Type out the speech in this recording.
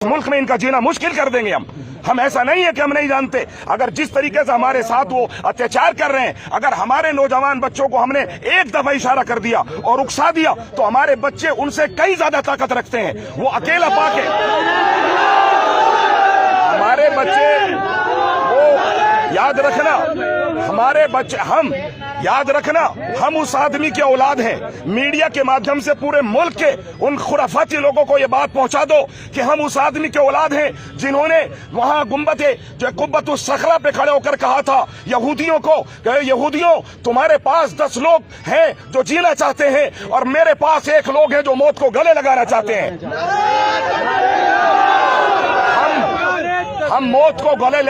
मुल्क में इनका जीना मुश्किल कर देंगे हम ऐसा नहीं है कि हम नहीं जानते। अगर जिस तरीके से हमारे साथ वो अत्याचार कर रहे हैं, अगर हमारे नौजवान बच्चों को हमने एक दफा इशारा कर दिया और उकसा दिया तो हमारे बच्चे उनसे कई ज्यादा ताकत रखते हैं। वो अकेला पाके हमारे बच्चे, वो याद रखना, हमारे बच्चे, हम याद रखना, हम उस आदमी के औलाद हैं। मीडिया के माध्यम से पूरे मुल्क के उन खुराफाती लोगों को ये बात पहुंचा दो कि हम उस आदमी के औलाद हैं जिन्होंने वहां कुब्बतुस सखरा पे खड़े होकर कहा था यहूदियों को, यहूदियों तुम्हारे पास 10 लोग हैं जो जीना चाहते हैं और मेरे पास 1 लोग हैं जो मौत को गले लगाना चाहते हैं। हम मौत को गले